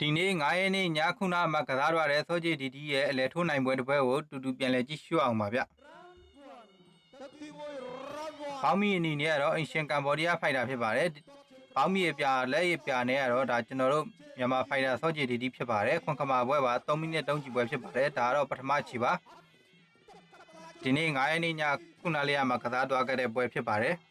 ဒီနေ့9ရက်နေ့ညခုနမှာကစားရတဲ့စောကြီးဒီဒီရဲ့အလဲထိုးနိုင်ပွဲတစ်ပွဲကိုတူတူပြန်လဲကြည့်ရှုအောင်ပါဗျ။ဘောင်းမီအနေနဲ့ကတော့အင်ရှင်ကမ်ဘောဒီးယားဖိုက်တာဖြစ်ပါတယ်။ဘောင်းမီရဲ့ပြလက်ရဲ့ပြနဲ့ကတော့ဒါကျွန်တော်တို့မြန်မာဖိုက်တာစောကြီးဒီဒီဖြစ်ပါတယ်။ခွန်ခမာပွဲပါ3မိနစ်3ချီပွဲဖြစ်ပါတယ်။ဒါကတော့ပထမချီပါ။ဒီနေ့9ရက်နေ့ညခုနလေးမှာကစားသွားခဲ့တဲ့ပွဲဖြစ်ပါတယ်။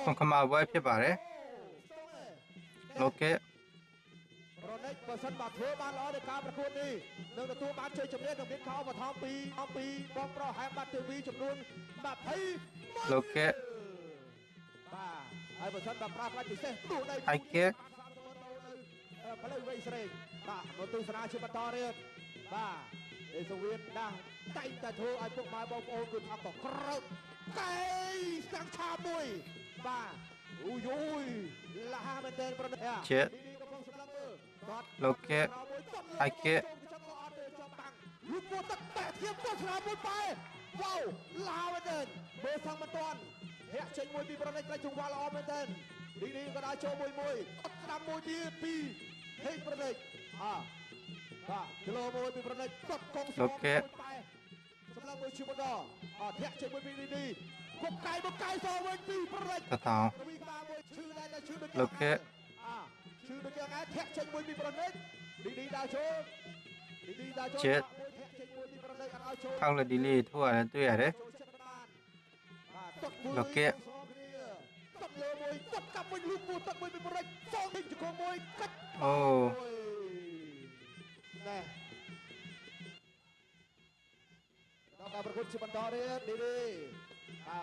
ခွန်ခမာပွဲဖြစ်ပါတယ်โอเคប្រណិចបើសិនមកធ្វើបានល្អในការប្រកួតនេះនឹងទទួលបានជ័យជំនះនឹងមានខោបឋម2បងប្រុសហែមបាត់ទេវីចំនួន20โอเคបាទហើយបើសិនមកប្រើផ្លាច់ពិសេសទូដៃហើយគេផ្លូវវៃស្រេងបាទមកទស្សនាជាបន្តទៀតបាទអេសូវៀនដាស់តែងតែធ្វើឲ្យពុកម៉ែបងប្អូនគឺថាក៏ក្រោតកែស្កាំងឆាមួយបាទអូយអូយឡាមែនតើប្រណិចជាលោកគេហើយគេលូកពោះទឹកតែធៀបទស្សនាមួយបែវ៉ាវឡាមែនតើមើលសងមិនទាន់ធាក់ចេញមួយពីប្រណិចក្រៃចង្វាក់ល្អមែនតើនេះក៏ដើរចូលមួយអត់ស្ដាប់មួយទៀតពីហេប្រណិចបាទគីឡូមួយពីប្រណិចតបកងលោកគេសម្រាប់មួយឈឺម្ដងធាក់ចេញមួយពីនេះគុកកាយសវិញពីប្រណិចតតោលោកគេឈឺដូចយ៉ាងណាធាក់ចេញមួយពីប្រណិចឌីដើរចូលចេះខាងលើឌីលីធ្វើอะไรတွေ့ရတယ်លោកគេទឹកលើមួយទឹកកាប់មួយលូកពោះទឹកមួយពីប្រណិចសងជង្គង់មួយកាច់អូណែដល់ការប្រកួតជាបន្តទៀតឌី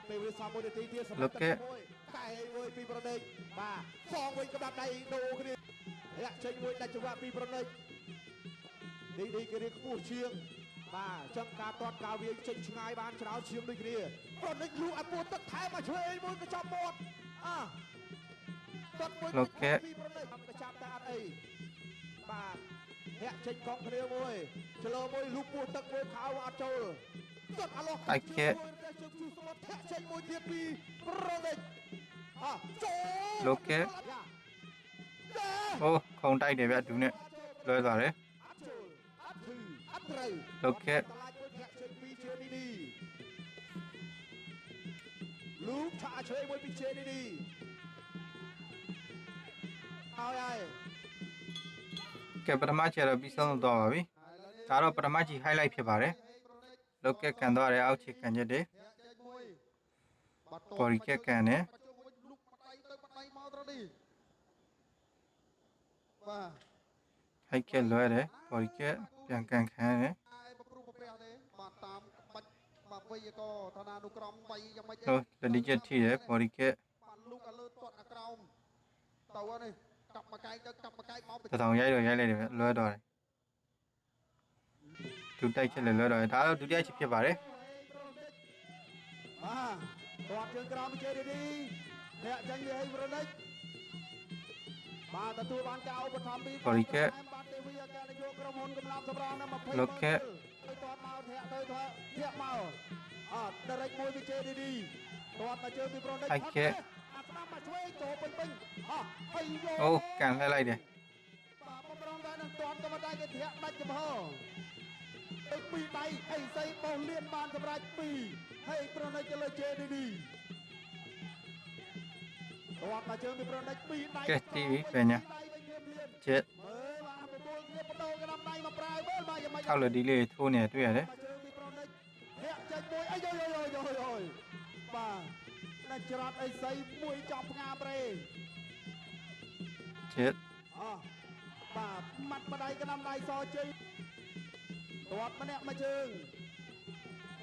ពេលវាសមមួយនាទីទៀតសម្រាប់ទឹកមួយកែមួយពីប្រណិចបាទសងវិញក្តាប់ដៃដូរគ្នាលាក់ចេញមួយដាច់ចង្វាក់ពីប្រណិចឌីគេរៀបខ្ពស់ជាងបាទចឹងការតតការវាចេញឆ្ងាយបានច្រើនជាងដូចគ្នាប្រណិចលូឲ្យពោះទឹកថែមមកឆ្វេងមួយក៏ចាប់មាត់ទឹកមួយពីប្រណិចក៏ចាប់តែអត់អីបាទលាក់ចេញកង់គ្នាមួយឆ្លោមួយលូពោះទឹកមួយខោអត់ចូលទឹកអាឡោះហើយគេធាក់ចេញមួយទៀតពីប្រណិចលោកគេអូខុងတိုက်တယ်ဗျသူနဲ့လွဲသွားတယ်លោកគេลูกឆាឆ្វេងមួយពីជេឌីហើយကဲပထမချီတော့ပြီးဆုံးသွားပါပြီဒါတော့ပထမချီ highlight ဖြစ်ပါတယ်លោកគេကန်သွားတယ်အောက်ချီကန်ချက်တွေပေါ်ရီကကန်တယ်ហើយគេလွဲတယ်ပေါ်រីကပြန်ကန်ခံရတယ်បាទតាមបាច់បាទវៃក៏ឋានានុក្រមវៃយ៉ាងម៉េចទៅឌីចិត្តធីတယ်ပေါ်រីကបាទលូកឲ្យលើទាត់អាក្រោមទៅនេះកាប់មកកែកទៅកាប់មកកែកមកតတောင်ရိုက်လိုက်တယ်လွဲတော့တယ်သူတိုက်ချက်လည်းလွဲတော့တယ်ဒါတော့ဒုတိယချီဖြစ်ပါတယ်បាទទាត់ជើងក្រោមជេឌីអ្នកចាញ់វាឲ្យប្រណិចបាទទទួលបានការឧបត្ថម្ភពីပေါ်រីကបាទទេវីការនយោបាយក្រុមហ៊ុនកំឡោះសម្រងនៅ20លោកគេទាត់មកធាក់ទៅធាក់មកដរិចមួយពីជេឌីទាត់មកជើងពីប្រណិចហើយគេស្ដាប់មកឆ្វេងចូលពេញហើយអូកាន់လိုက်တယ်បាទបំរុងតែនឹងទាត់ក៏មិនដែរគេធាក់ដាច់ចំហពីដៃអីសីបោះលៀនបានសម្រាប់2ហើយប្រណិចទៅលើជេឌីទាត់មកជើងពីប្រណិច2ដៃកេះទីវិញចេះមើលបាទបបួលគ្នាបដូរកណ្ដាំដៃមកប្រើមើលបាទយ៉ាងម៉េចထောက်លើឌីលីထိုးနေတွေ့ရတယ်ជើងពីប្រណិចធាក់ចេញមួយអាយបាទតែច្រត់អីសីមួយចប់ផ្ងាប្រេចេះបាទម៉ាត់បដៃកណ្ដាំដៃសជ័យទាត់ម្នាក់មួយជើង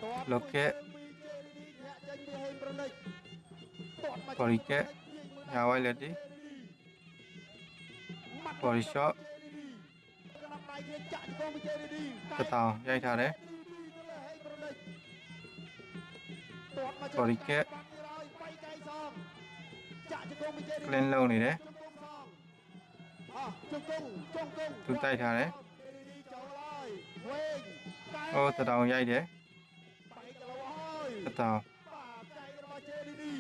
ទាត់លោកគេធាក់ចេញពីហេងប្រណិចទាត់មកပေါ်ရီကညာဝိုင်းလက်ဒီပေါ်ရီရှော့កណ្ដាំដៃគេចាក់ជង្គង់ពីជេឌីតတောင်ရိုက်ထားတယ်ទាត់មកပေါ်ရီကបៃកៃសងចាក់ជង្គង់ពីជេឌីကလင်းလုံးနေတယ်ជង្គង់သူတိုက်ထားတယ်ចូលហើយវែងអូតတောင်ရိုက်တယ်បៃគីឡូហើយតတောင်បា đi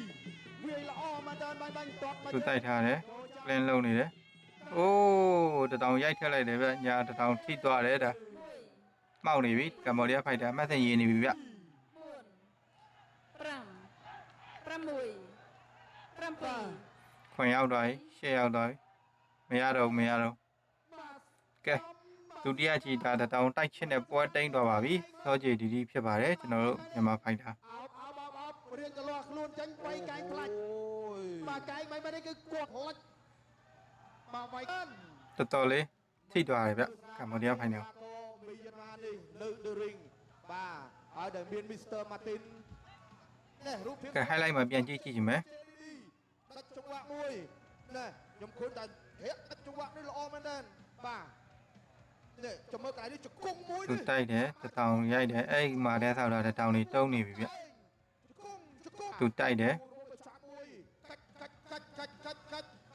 vì là o mà đơn bay banh tọt mà သူတိုက်ထားတယ်ကလင်းလုံးနေတယ်အိုးတတောင်ရိုက်ထက်လိုက်တယ်ဗျညာတတောင်ထိသွားတယ်ဒါမှောက်နေပြီကမ္ဘောဒီးယားဖိုက်တာအမှတ်စဉ်ရေးနေပြီဗျ 4 5 6 7 ခွင်ရောက်သွားပြီရှေ့ရောက်သွားပြီမရတော့ကဲဒုတိယချီတာတတောင်တိုက်ချစ်တဲ့ပွဲတိမ့်သွားပါပြီစောကြည်ဒီဒီဖြစ်ပါတယ်ကျွန်တော်တို့မြန်မာဖိုက်တာ រៀងកលាស់ខ្លួនចាញ់វាយកែងខ្លាច់បាទកែងមិនមែនគឺគាត់ខ្លាច់បាទវាយ တော်တော်လေးထိသွားတယ်ဗျကမ္ဘောဒီးယားဖိုင်နယ် ក៏មីយ៉ាន់ម៉ានេះនៅ The Ring បាទហើយដែលមាន Mr. Martin នេះរូបភាព ကဲ highlight မှာပြန်ကြည့်ကြည့်မယ် ដាច់ចង្វាក់មួយនេះខ្ញុំឃើញតែធាក់ដាច់ចង្វាក់នេះល្អមែនទែនបាទនេះចាំមើលកន្លែងនេះជង្គង់មួយ သူ នេះ တိုက်တယ်တတောင်ရိုက်တယ်အဲ့မှာတဲဆောက်တာတတောင်လေးတုံးနေပြီဗျ ជង្គង់ သူတိုက်တယ် ចាក់មួយកាច់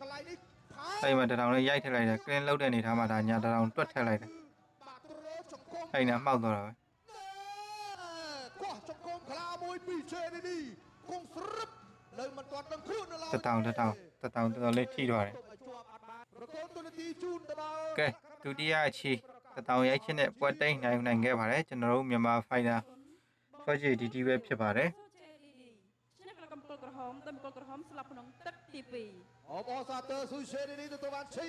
កន្លែងនេះផា အဲ့မှာတတောင်လေးရိုက်ထက်လိုက်တယ်ကလင်းလောက်တဲ့အနေထားမှာဒါညာတတောင်တွက်ထက်လိုက်တယ် បាទត្រោជង្គង់ အဲ့နာမှောက်သွားတာပဲ កោះចង្គង់ខ្លាមួយពីជេនេះគង់ស្រឹបនៅមិនទាន់ដឹងខ្លួននៅឡើយ တတောင်တော်တော်လေးထိသွားတယ် ប្រកូនទូនាទីជូនទៅដល់ ကဲဒုတိယအချီတတောင်ရိုက်ချစ်တဲ့ပွဲတိမ့်နိုင်ခဲ့ပါတယ်ကျွန်တော်တို့မြန်မာဖိုင်တာစောကြည်ဒီဒီပဲဖြစ်ပါတယ် ឈ្នះក្នុងកំពូលក្រហមដោយកំពូលក្រហមស្លាប់ក្នុងទឹកទី2 អបអសាទ័រស៊ូជេនេះទទួលបានឈី